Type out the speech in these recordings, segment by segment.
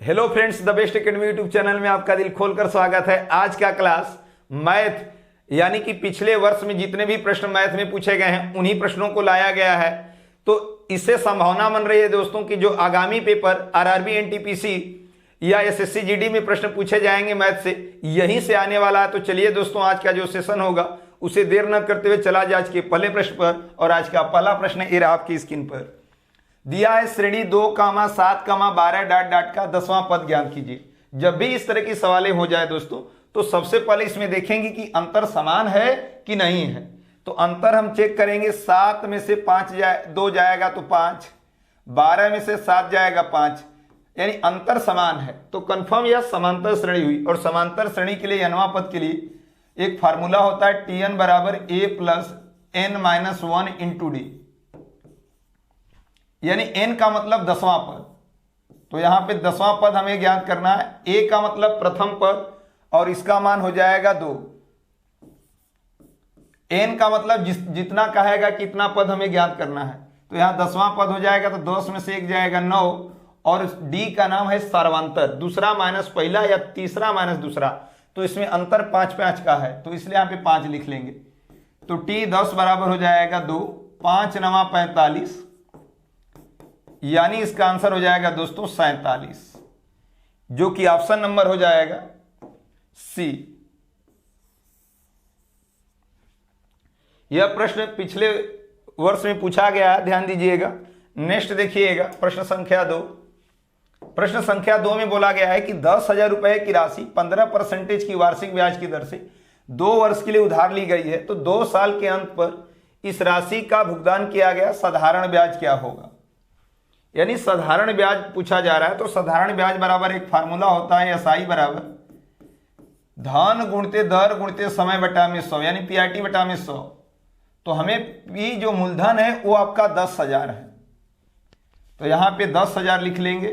Hello friends, the best academy YouTube channel में आपका दिल खोलकर स्वागत है। आज का क्लास मैथ यानी कि पिछले वर्ष में जितने भी प्रश्न मैथ में पूछे गए हैं उन्हीं प्रश्नों को लाया गया है। तो इससे संभावना बन रही है दोस्तों कि जो आगामी पेपर आरआरबी एनटीपीसी या एसएससी जीडी में प्रश्न पूछे जाएंगे मैथ से, यहीं से आने वाला है। तो चलिए दोस्तों, आज का जो सेशन होगा उसे देर न करते हुए चला जाए आज के पहले प्रश्न पर। और आज का पहला प्रश्न ये रहा आपकी स्क्रीन पर। दिया है श्रेणी 2,7,12 डॉट डॉट का 10वां पद ज्ञात कीजिए। जब भी इस तरह की सवालें हो जाए दोस्तों, तो सबसे पहले इसमें देखेंगे कि अंतर समान है कि नहीं है। तो अंतर हम चेक करेंगे। 7 में से 2 जाएगा तो 5, 12 में से 7 जाएगा 5, यानी अंतर समान है। तो कंफर्म यह समांतर श्रेणी हुई। और समांतर श्रेणी के लिए nवां पद के लिए एक फार्मूला होता है Tn बराबर a plus n-1 into D, यानी n का मतलब 10वां पद। तो यहां पे 10वां पद हमें ज्ञात करना है। a का मतलब प्रथम पद और इसका मान हो जाएगा 2। n का मतलब जितना कहेगा कितना पद हमें ज्ञात करना है। तो यहां 10वां पद हो जाएगा तो 10 में से 1 जाएगा 9। और d का नाम है सर्वांतर, दूसरा माइनस पहला या तीसरा माइनस दूसरा। तो इसमें अंतर 5-5 का है, तो इसलिए यहां पे 5 लिख लेंगे। तो t 10 बराबर हो जाएगा 2, 5-9 45, यानी इसका आंसर हो जाएगा दोस्तों 47, जो कि ऑप्शन नंबर हो जाएगा सी। यह प्रश्न पिछले वर्ष में पूछा गया है, ध्यान दीजिएगा। नेक्स्ट देखिएगा, प्रश्न संख्या 2। प्रश्न संख्या 2 में बोला गया है कि 10,000 रुपए की राशि 15% की वार्षिक ब्याज की दर से 2 वर्ष के लिए उधार ली गई है। तो 2 साल के अंत पर इस राशि का भुगतान किया गया साधारण ब्याज क्या होगा। यानी साधारण ब्याज पूछा जा रहा है। तो साधारण ब्याज बराबर एक फार्मूला होता है SI बराबर धन गुणते दर गुणते समय बटा में 100, यानी PRT बटा में 100। तो हमें P जो मूलधन है वो आपका 10,000 है, तो यहां पे 10,000 लिख लेंगे।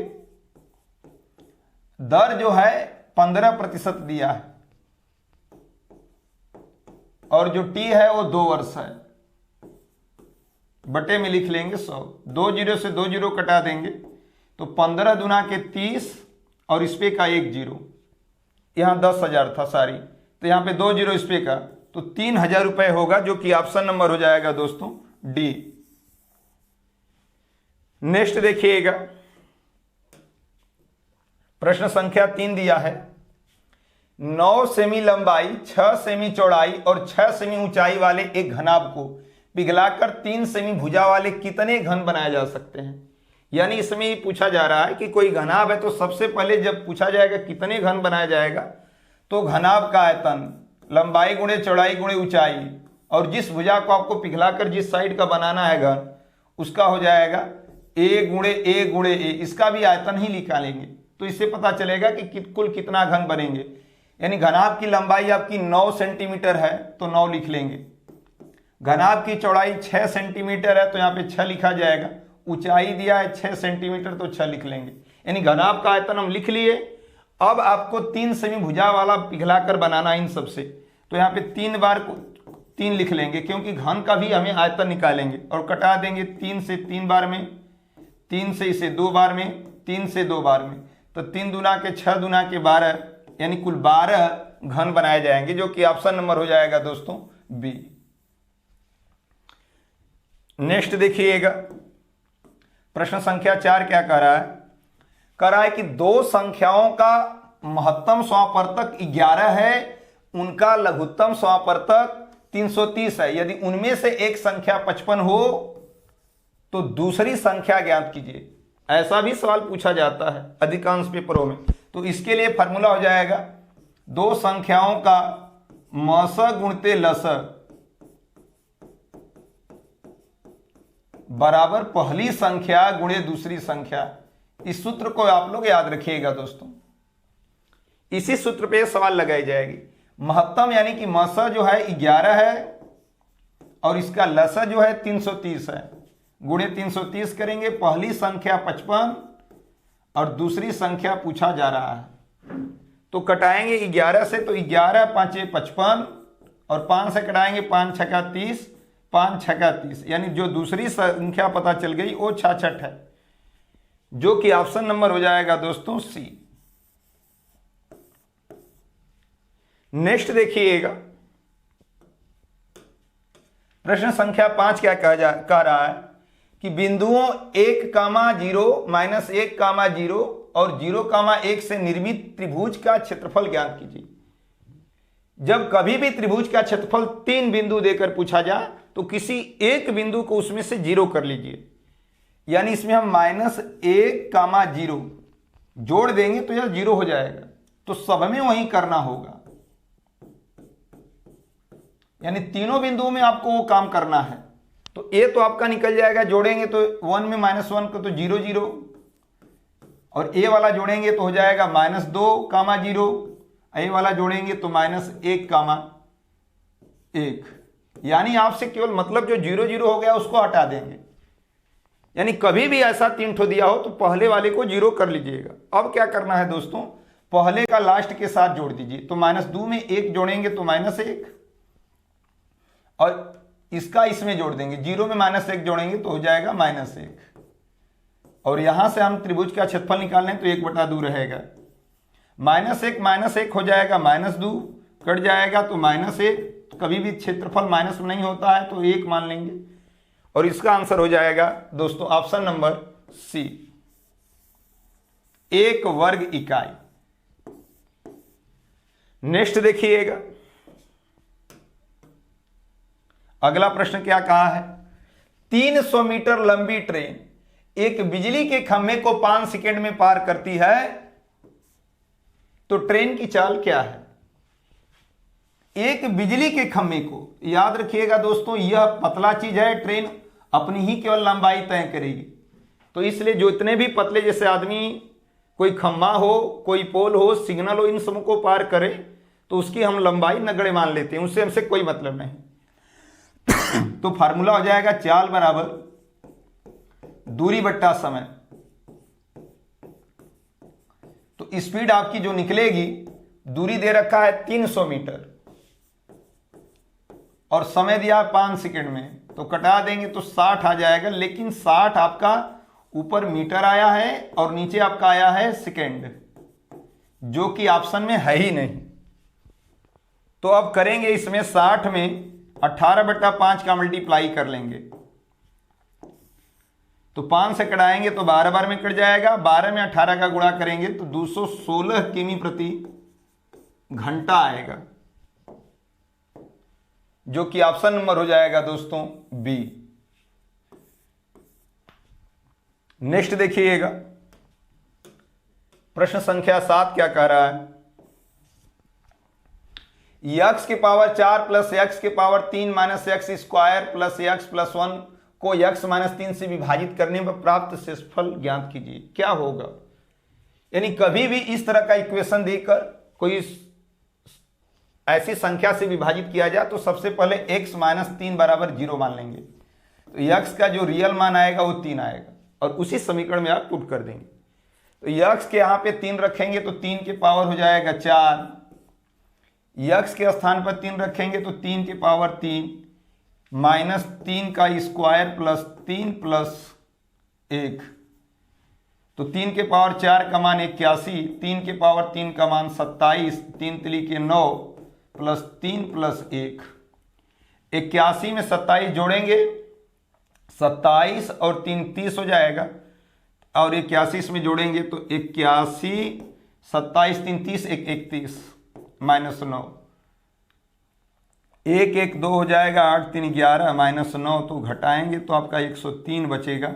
दर जो है 15% दिया है और जो T है वो 2 वर्ष है, बटे में लिख लेंगे 100। 2 जीरो से 2 जीरो कटा देंगे तो 15 दूना के 30 और इस पे का 1 जीरो। यहां 10,000 था सारी, तो यहां पे 2 जीरो इस पे का, तो 3,000 रुपए होगा, जो कि ऑप्शन नंबर हो जाएगा दोस्तों डी। नेक्स्ट देखिएगा, प्रश्न संख्या 3 दिया है 9 सेमी लंबाई, 6 सेमी चौड़ाई और 6 सेमी ऊंचाई वाले एक घनाभ को पिघलाकर 3 सेमी भुजा वाले कितने घन बनाए जा सकते हैं। यानी इसमें पूछा जा रहा है कि कोई घनाभ है, तो सबसे पहले जब पूछा जाएगा कितने घन बनाया जाएगा, तो घनाभ का आयतन लंबाई गुणे चौड़ाई गुणे ऊंचाई और जिस भुजा को आपको पिघलाकर जिस साइड का बनाना है घन, उसका हो जाएगा a गुणे a। इसका भी आयतन ही निकालेंगे तो इससे पता चलेगा कि कुल कितना घन बनेंगे। यानी घनाभ की लंबाई आपकी 9 सेंटीमीटर है तो 9 लिख लेंगे। घनाभ की चौड़ाई 6 सेंटीमीटर है तो यहाँ पे 6 लिखा जाएगा। ऊंचाई दिया है 6 सेंटीमीटर तो 6 लिख लेंगे। यानी घनाभ का आयतन हम लिख लिए। अब आपको 3 सेमी भुजा वाला पिघलाकर बनाना इन सबसे, तो यहाँ पे 3 बार 3 लिख लेंगे, क्योंकि घन का भी हमें आयतन निकालेंगे। और कटा देंगे 3 से 3 बार में, 3 से इसे 2 बार में, 3 से 2 बार में। तो 3 दूना के 6 दूना के 12, यानी कुल 12 घन बनाए जाएंगे, जो कि ऑप्शन नंबर हो जाएगा दोस्तों बी। नेक्स्ट देखिएगा, प्रश्न संख्या 4 क्या कह रहा है कि 2 संख्याओं का महत्तम समापवर्तक 11 है, उनका लघुत्तम समापवर्तक 330 है। यदि उनमें से एक संख्या 55 हो तो दूसरी संख्या ज्ञात कीजिए। ऐसा भी सवाल पूछा जाता है अधिकांश पेपरों में। तो इसके लिए फॉर्मूला हो जाएगा 2 संख्याओं का मस गुणते लस बराबर पहली संख्या गुणे दूसरी संख्या। इस सूत्र को आप लोग याद रखिएगा दोस्तों। इसी सूत्र पे सवाल लगाई जाएगी। महत्तम यानी कि मस जो है 11 है और इसका लस जो है 330 है, गुणे 330 करेंगे। पहली संख्या 55 और दूसरी संख्या पूछा जा रहा है, तो कटाएंगे 11 से, तो 11 5 55 और 5 से कटाएंगे 5 छक्का 30, 5 छक्का 30, यानी जो दूसरी संख्या पता चल गई वो 66 है, जो कि ऑप्शन नंबर हो जाएगा दोस्तों सी। नेक्स्ट देखिएगा, प्रश्न संख्या 5 क्या कह रहा है कि बिंदुओं 1,0 -1,0 और 0,1 से निर्मित त्रिभुज का क्षेत्रफल ज्ञात कीजिए। जब कभी भी त्रिभुज का क्षेत्रफल 3 बिंदु देकर पूछा जाए तो किसी एक बिंदु को उसमें से 0 कर लीजिए, यानी इसमें हम -1,0 जोड़ देंगे तो यह 0 हो जाएगा, तो सब में वही करना होगा, यानी तीनों बिंदुओं में आपको वो काम करना है। तो ए तो आपका निकल जाएगा, जोड़ेंगे तो 1 में -1 को तो 0 0, और ए वाला जोड़ेंगे तो हो जाएगा -2,0, ए वाला जोड़ेंगे तो -1,1, यानी आपसे केवल मतलब जो 0 0 हो गया उसको हटा देंगे, यानी कभी भी ऐसा 3 ठो दिया हो तो पहले वाले को 0 कर लीजिएगा। अब क्या करना है दोस्तों, पहले का लास्ट के साथ जोड़ दीजिए, तो -2 में 1 जोड़ेंगे तो -1, और इसका इसमें जोड़ देंगे, 0 में -1 जोड़ेंगे तो हो जाएगा -1, और यहां से हम त्रिभुज का क्षेत्रफल निकाल लें तो 1/2 रहेगा, -1 हो जाएगा -2, कट जाएगा तो -1, कभी भी क्षेत्रफल माइनस में नहीं होता है तो 1 मान लेंगे, और इसका आंसर हो जाएगा दोस्तों ऑप्शन नंबर सी, 1 वर्ग इकाई। नेक्स्ट देखिएगा, अगला प्रश्न क्या कहा है, 300 मीटर लंबी ट्रेन एक बिजली के खंभे को 5 सेकंड में पार करती है, तो ट्रेन की चाल क्या है। एक बिजली के खंभे को, याद रखिएगा दोस्तों यह पतला चीज है, ट्रेन अपनी ही केवल लंबाई तय करेगी, तो इसलिए जो इतने भी पतले जैसे आदमी, कोई खंभा हो, कोई पोल हो, सिग्नल हो, इन सब को पार करे तो उसकी हम लंबाई नगण्य मान लेते हैं, उससे हमसे कोई मतलब नहीं। तो फार्मूला हो जाएगा चाल बराबर दूरी बट्टा समय, तो स्पीड आपकी जो निकलेगी, दूरी दे रखा है 300 मीटर और समय दिया है 5 सेकंड में, तो कटा देंगे तो 60 आ जाएगा, लेकिन 60 आपका ऊपर मीटर आया है और नीचे आपका आया है सेकंड, जो कि ऑप्शन में है ही नहीं। तो अब करेंगे इसमें 60 में 18/5 का मल्टीप्लाई कर लेंगे, तो 5 से कटाएंगे तो 12 बार में कट जाएगा, 12 में 18 का गुणा करेंगे तो 216 किमी प्रति घंटा आएगा, जो कि ऑप्शन नंबर हो जाएगा दोस्तों बी। नेक्स्ट देखिएगा, प्रश्न संख्या 7 क्या कह रहा है, x की पावर 4 प्लस x की power 3 minus x square plus x plus 1 को x माइनस 3 से विभाजित करने पर प्राप्त शेषफल ज्ञात कीजिए, क्या होगा। यानी कभी भी इस तरह का इक्वेशन देकर कोई ऐसी संख्या से विभाजित किया जाए तो सबसे पहले x माइनस 3 बराबर 0 मान लेंगे, तो x का जो रियल मान आएगा वो 3 आएगा, और उसी समीकरण में आप पुट कर देंगे। तो x के यहाँ पे 3 रखेंगे तो 3 की पावर हो जाएगा 4, x के स्थान पर 3 रखेंगे तो 3 की पावर 3 माइनस 3 का स्क्वायर प्लस 3 प्लस 1, तो 3 के पावर 4 का मान 81, 3 के पावर 3 का मान 27, 3 तिली के 9 प्लस 3 प्लस 1, 81 में 27 जोड़ेंगे 27 और 3 30 हो जाएगा, और 81 इसमें जोड़ेंगे तो 81, 27 3 30, 31 माइनस 9, 1 1 2 हो जाएगा, 8 3 11 माइनस 9, तो घटाएंगे तो आपका 103 बचेगा,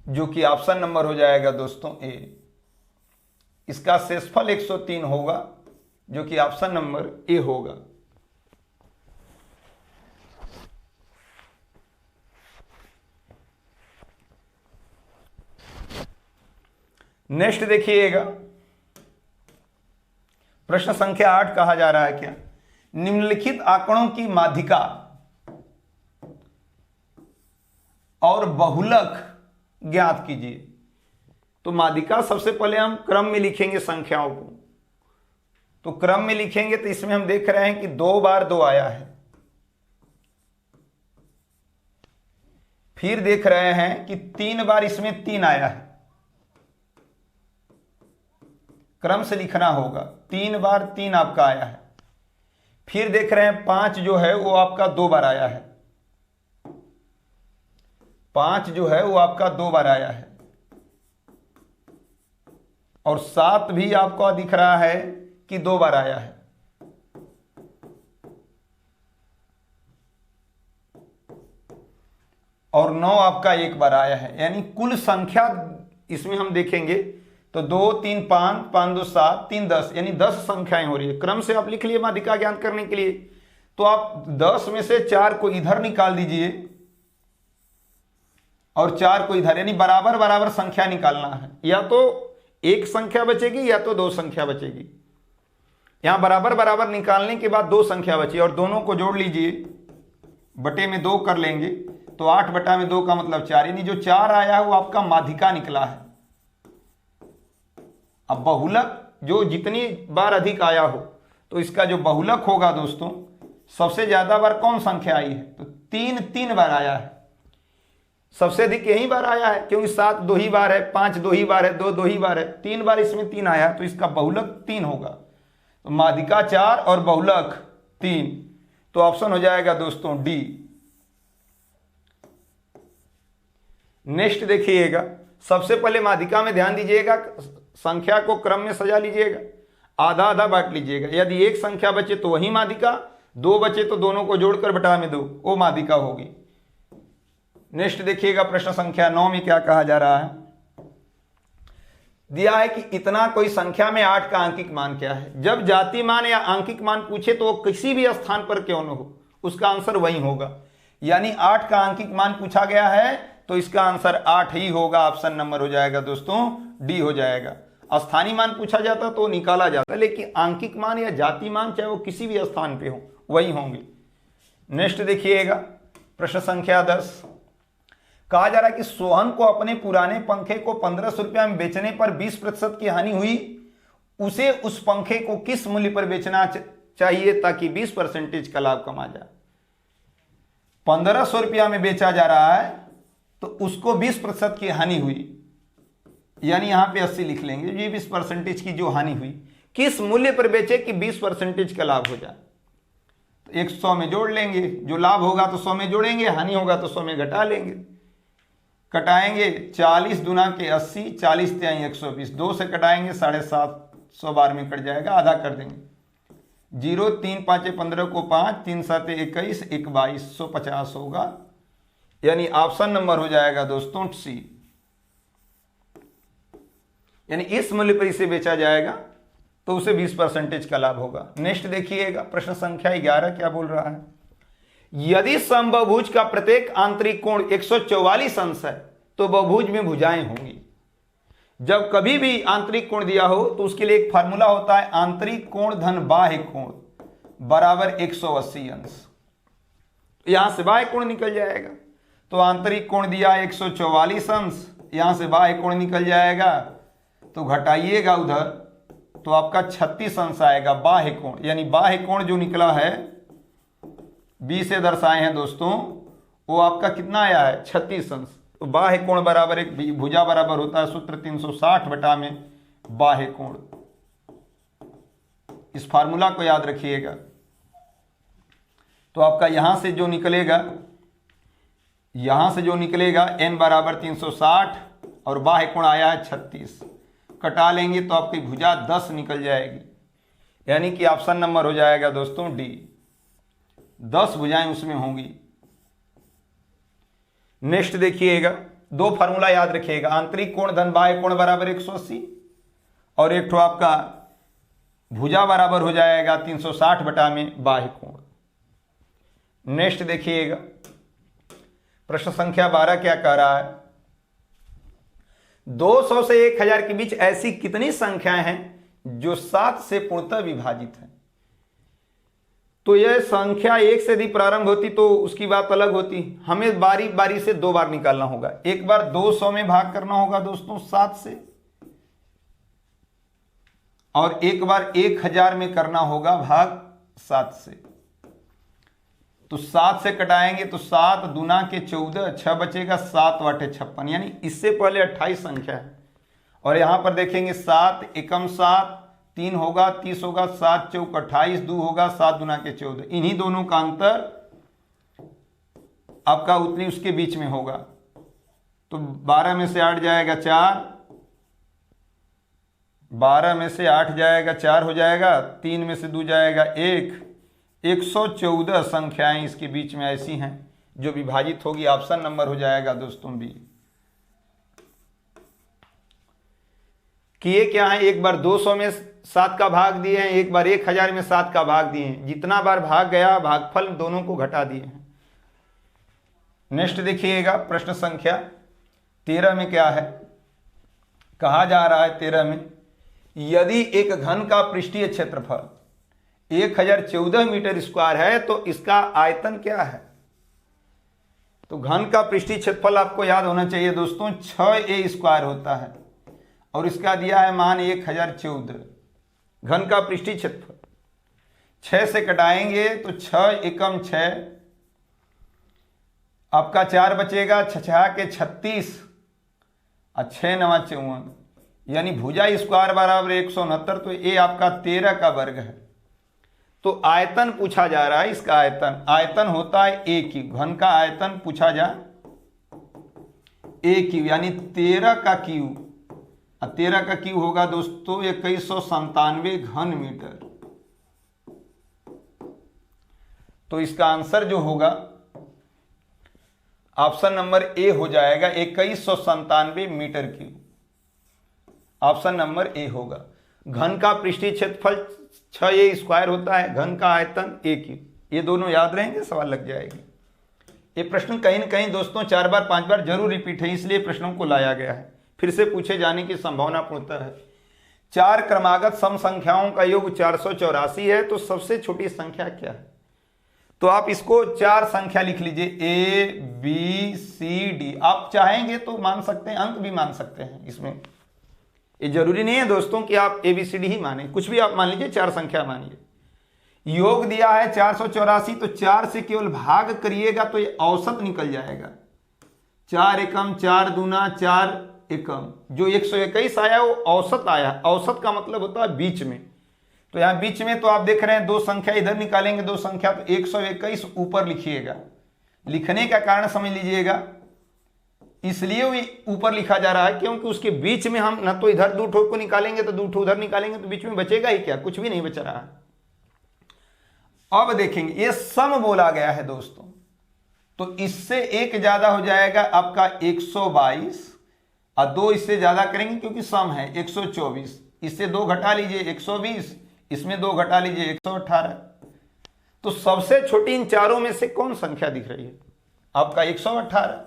जो कि ऑप्शन नंबर हो जाएगा दोस्तों ए। इसका शेषफल 103 होगा, जो कि ऑप्शन नंबर ए होगा। नेक्स्ट देखिएगा, प्रश्न संख्या 8 कहा जा रहा है क्या, निम्नलिखित आंकड़ों की माध्यिका और बहुलक ज्ञात कीजिए। तो माध्यिका सबसे पहले हम क्रम में लिखेंगे संख्याओं को, तो क्रम में लिखेंगे तो इसमें हम देख रहे हैं कि 2 बार 2 आया है, फिर देख रहे हैं कि 3 बार इसमें 3 आया है, क्रम से लिखना होगा। 3 बार 3 आपका आया है। फिर देख रहे हैं 5 जो है वो आपका 2 बार आया है। 5 जो है वो आपका 2 बार आया है। और 7 भी आपको दिख रहा है कि 2 बार आया है। और 9 आपका 1 बार आया है। यानी कुल संख्या इसमें हम देखेंगे तो 2 3 5 5 2 7 3 10, यानी 10 संख्याएं हो रही है। क्रम से आप लिख लिए माध्यिका ज्ञात करने के लिए। तो आप 10 में से 4 को इधर निकाल दीजिए और 4 को इधर, यानी बराबर बराबर संख्या निकालना है। या तो एक संख्या बचेगी या तो 2 संख्या बचेगी। यहां बराबर बराबर निकालने के बाद 2 संख्या बची और दोनों को जोड़ लीजिए, बटे में 2 कर लेंगे तो 8 बटा में 2 का मतलब 4, यानी जो 4 आया है वो आपका माध्यिका निकला है। अब बहुलक जो जितनी बार अधिक आया हो तो इसका जो बहुलक होगा दोस्तों, सबसे ज्यादा बार कौन संख्या आई है तो 3 बार आया है। सबसे अधिक यही बार आया है क्योंकि 7 2 ही बार है, 5 2 ही बार है, 2 2 ही बार है, 3 बार इसमें 3 आया तो इसका बहुलक 3 होगा। तो माध्यिका 4 और बहुलक 3, तो ऑप्शन हो जाएगा दोस्तों डी। नेक्स्ट देखिएगा, सबसे पहले माध्यिका में ध्यान दीजिएगा, संख्या को क्रम में सजा लीजिएगा, आधा आधा बांट लीजिएगा। यदि एक संख्या बचे तो वही माध्यिका, 2 बचे तो दोनों को जोड़कर बटा में 2, वो माध्यिका होगी। नेक्स्ट देखिएगा, प्रश्न संख्या 9 में क्या कहा जा रहा है। दिया है कि इतना कोई संख्या में 8 का आंकिक मान क्या है। जब जाति मान या आंकिक मान पूछे तो वो किसी भी स्थान पर क्यों न हो, उसका आंसर वही होगा। यानी 8 का आंकिक मान पूछा गया है तो इसका आंसर 8 ही होगा। ऑप्शन नंबर हो जाएगा दोस्तों डी हो जाएगा। स्थानीय मान पूछा जाता तो निकाला जाता, लेकिन आंकिक मान या जाति मान चाहे वो किसी भी स्थान पे हो वही होंगे। नेक्स्ट देखिएगा, प्रश्न संख्या 10, कहा जा रहा है कि सोहन को अपने पुराने पंखे को 1500 रुपया में बेचने पर 20% की हानि हुई। उसे उस पंखे को किस मूल्य पर बेचना चाहिए ताकि 20% का लाभ कमा जाए। 1500 रुपया में बेचा जा रहा है तो उसको 20% की हानि हुई, यानी यहां पे 80 लिख लेंगे। ये 20% की जो हानि हुई किस मूल्य पर बेचे कि 20% का लाभ हो जाए। तो 100 में जोड़ लेंगे, जो लाभ होगा तो 100 में जोड़ेंगे, हानि होगा तो 100 में घटा लेंगे। कटाएंगे 40 दूना के 80, 40 तिहाई 120, 2 से कटाएंगे 750 बार में कट जाएगा, आधा कर देंगे। 0 3 5 15 को 5, 3 7 21, 1 2250 होगा। यानी ऑप्शन नंबर हो जाएगा दोस्तों सी, यानी इस मूल्य पर इसे बेचा जाएगा तो उसे 20% का लाभ होगा। नेक्स्ट देखिएगा, प्रश्न संख्या 11 क्या बोल रहा है। यदि समबाहुभुज का प्रत्येक आंतरिक कोण 144 अंश है तो बहुभुज में भुजाएं होंगी। जब कभी भी आंतरिक कोण दिया हो तो उसके लिए एक फार्मूला होता है, आंतरिक कोण धन बाह्य कोण बराबर 180 अंश। यहां से बाह्य कोण निकल जाएगा, तो आंतरिक कोण दिया 144 अंश, यहां से बाह्य कोण निकल जाएगा तो घटाइएगा उधर तो आपका 36 अंश आएगा बाह्य कोण। यानी बाह्य कोण जो निकला है 20 से दर्शाए हैं दोस्तों, वो आपका कितना आया है 36 अंश। तो बाह्य कोण बराबर एक भुजा बराबर होता है सूत्र 360 बटा में बाह्य कोण। इस फार्मूला को याद रखिएगा। तो आपका यहां से जो निकलेगा n बराबर 360 और बाह्य कोण आया है 36, कटा लेंगे तो आपकी भुजा 10 निकल जाएगी। यानी कि ऑप्शन नंबर हो जाएगा दोस्तों डी, 10 भुजाएं उसमें होंगी। नेक्स्ट देखिएगा, 2 फार्मूला याद रखिएगा, आंतरिक कोण धन बाह्य कोण बराबर 180 और एक ठो आपका भुजा बराबर हो जाएगा 360 बटा में बाह्य कोण। नेक्स्ट देखिएगा, प्रश्न संख्या 12 क्या कह रहा है। 200 से 1000 के बीच ऐसी कितनी संख्याएं हैं जो 7 से पूर्णतः विभाजित है। तो यह संख्या 1 से यदि प्रारंभ होती तो उसकी बात अलग होती, हमें बारी बारी से 2 बार निकालना होगा। एक बार 200 में भाग करना होगा दोस्तों 7 से, और एक बार 1000 में करना होगा भाग 7 से। तो 7 से कटाएंगे तो 7 दूना के 14, 6 बचेगा, 7 वाटे 56, यानी इससे पहले 28 संख्या है और यहां पर देखेंगे 7 एकम 7, 3 होगा 30 होगा, 7 चौक 28, 2 होगा 7 दूना के 14। इन्हीं दोनों का अंतर आपका उतनी उसके बीच में होगा। तो 12 में से 8 जाएगा 4, 12 में से 8 जाएगा 4 हो जाएगा, 3 में से 2 जाएगा 1। 114 संख्याएं इसके बीच में ऐसी हैं जो विभाजित होगी। ऑप्शन नंबर हो जाएगा दोस्तों बी। किए क्या है, एक बार 200 में 7 का भाग दिए हैं, एक बार 1000 में 7 का भाग दिए हैं। जितना बार भाग गया भागफल दोनों को घटा दिए हैं। नेक्स्ट देखिएगा प्रश्न संख्या 13 में क्या है, कहा जा रहा है 13 में, यदि एक घन का पृष्ठीय क्षेत्रफल 1014 मीटर स्क्वायर है तो इसका आयतन क्या है। तो घन का पृष्ठीय क्षेत्रफल आपको याद होना चाहिए दोस्तों 6a स्क्वायर होता है और इसका दिया है मान 1014। घन का पृष्ठीय क्षेत्रफल 6 से कटाएंगे तो 6 एकम 6, आपका 4 बचेगा, 6 के 36 और 6 9 54, यानी भुजा स्क्वायर बराबर 169। तो ये आपका 13 का वर्ग है। तो आयतन पूछा जा रहा है, इसका आयतन, आयतन होता है a क्यूब। घन का आयतन पूछा जा a क्यूब यानी 13 का क्यूब। 13 का क्यूब होगा दोस्तों 2197 घन मीटर। तो इसका आंसर जो होगा ऑप्शन नंबर ए हो जाएगा 2197 metre cube. Option number A होगा। घन का पृष्ठीय क्षेत्रफल 6a स्क्वायर होता है, घन का आयतन a क्यूब। ये दोनों याद रहेंगे, सवाल लग जाएगी। ये प्रश्न कहीं न कहीं दोस्तों 4 बार 5 बार जरूर रिपीट है, इसलिए प्रश्नों को लाया गया है। फिर से पूछे जाने की संभावना पूर्णतः है। 4 क्रमागत सम संख्याओं का योग 484 है, तो सबसे छोटी संख्या क्या है। तो आप इसको 4 संख्या लिख लीजिए, A B C D। आप चाहेंगे तो मान सकते हैं, अंक भी मान सकते हैं। इसमें ये जरूरी नहीं है दोस्तों कि आप ABCD ही माने, कुछ भी आप मान लीजिए, 4 संख्या मानिए। योग दिया है 484, तो 4 से केवल भाग करिएगा तो ये औसत निकल जाएगा। 4 एकम 4 दूना 4 एकम, जो 121 आया वो औसत आया। औसत का मतलब होता है बीच में। तो यहां बीच में तो आप देख रहे हैं 2 संख्या इधर निकालेंगे, 2 संख्या, तो 121 ऊपर लिखिएगा। लिखने का कारण समझ लीजिएगा, इसलिए वो ऊपर लिखा जा रहा है क्योंकि उसके बीच में हम न तो इधर 2 ठो को निकालेंगे तो 2 ठो उधर निकालेंगे, तो बीच में बचेगा ही क्या, कुछ भी नहीं बच रहा है। अब देखेंगे ये सम बोला गया है दोस्तों, तो इससे 1 ज्यादा हो जाएगा आपका 122 और 2 इससे ज्यादा करेंगे क्योंकि सम है 124। इससे 2 घटा लीजिए 120, इसमें 2 घटा लीजिए 118। तो सबसे छोटी इन चारों में से कौन संख्या दिख रही है आपका 118।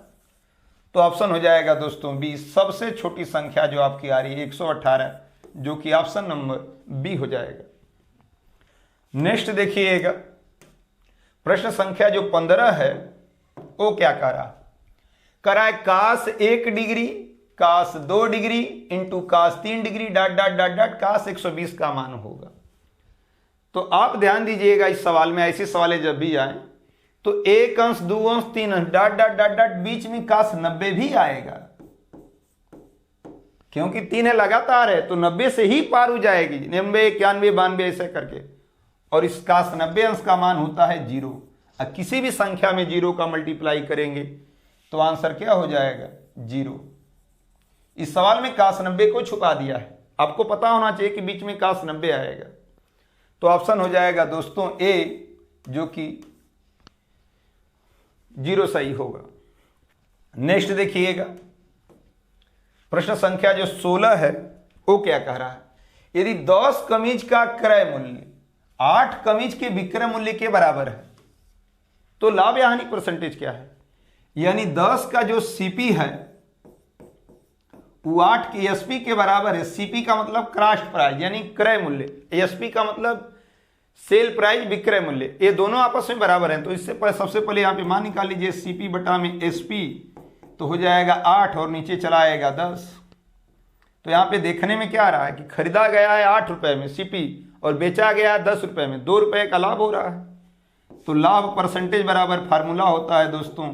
तो ऑप्शन हो जाएगा दोस्तों बी, सबसे छोटी संख्या जो आपकी आ रही है 118, जो कि ऑप्शन नंबर बी हो जाएगा। नेक्स्ट देखिएगा प्रश्न संख्या जो 15 है वो क्या कह रहा है, काश 1 डिग्री, काश 2 डिग्री इंटू काश 3 degree dot dot dot dot काश 120 का मान होगा। तो आप ध्यान दीजिएगा इस सवाल में, ऐसे सवाल जब भी आए तो 1 अंश 2 अंश 3 अंश डॉट डॉट डॉट डॉट बीच में काश 90 भी आएगा, क्योंकि 3 है लगातार है तो 90 से ही पार हो जाएगी, 90 91 92 ऐसे करके। और इस काश 90 अंश का मान होता है 0। अब किसी भी संख्या में 0 का मल्टीप्लाई करेंगे तो आंसर क्या हो जाएगा 0। इस सवाल में काश 90 को छुपा दिया है, आपको पता होना चाहिए कि बीच में काश 90 आएगा। तो ऑप्शन हो जाएगा दोस्तों ए, जो कि 0 सही होगा। नेक्स्ट देखिएगा प्रश्न संख्या जो 16 है वो क्या कह रहा है, यदि 10 कमीज का क्रय मूल्य 8 कमीज के विक्रय मूल्य के बराबर है तो लाभ या हानि परसेंटेज क्या है। यानी 10 का जो सीपी है वो 8 के एसपी के बराबर है। सीपी का मतलब क्रॉस प्राइस यानी क्रय मूल्य, एसपी का मतलब सेल प्राइस विक्रय मूल्य, ये दोनों आपस में बराबर हैं। तो इससे सबसे पहले यहां पे मान निकाल लीजिए, सीपी बटा में एसपी तो हो जाएगा 8 और नीचे चला आएगा 10। तो यहां पे देखने में क्या आ रहा है कि खरीदा गया है 8 रुपए में सीपी और बेचा गया है 10 रुपए में, 2 रुपए का लाभ हो रहा है। तो लाभ परसेंटेज बराबर फार्मूला होता है दोस्तों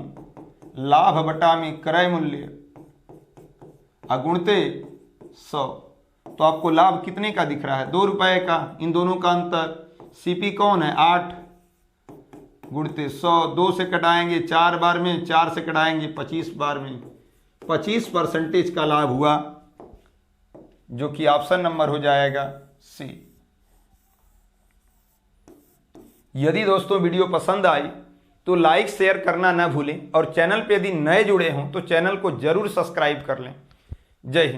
लाभ बटा में क्रय मूल्य अगुणते 100। तो आपको लाभ कितने का दिख रहा है? 2 रुपए का। इन दोनों का अंतर सीपी कौन है? 8 गुणते 100। 2 से कटाएंगे 4 बार में, 4 से कटाएंगे 25 बार में। 25% का लाभ हुआ, जो कि ऑप्शन नंबर हो जाएगा सी। यदि दोस्तों वीडियो पसंद आई तो लाइक शेयर करना ना भूलें और चैनल पे यदि नए जुड़े हों तो चैनल को जरूर सब्सक्राइब कर लें। जय हिंद।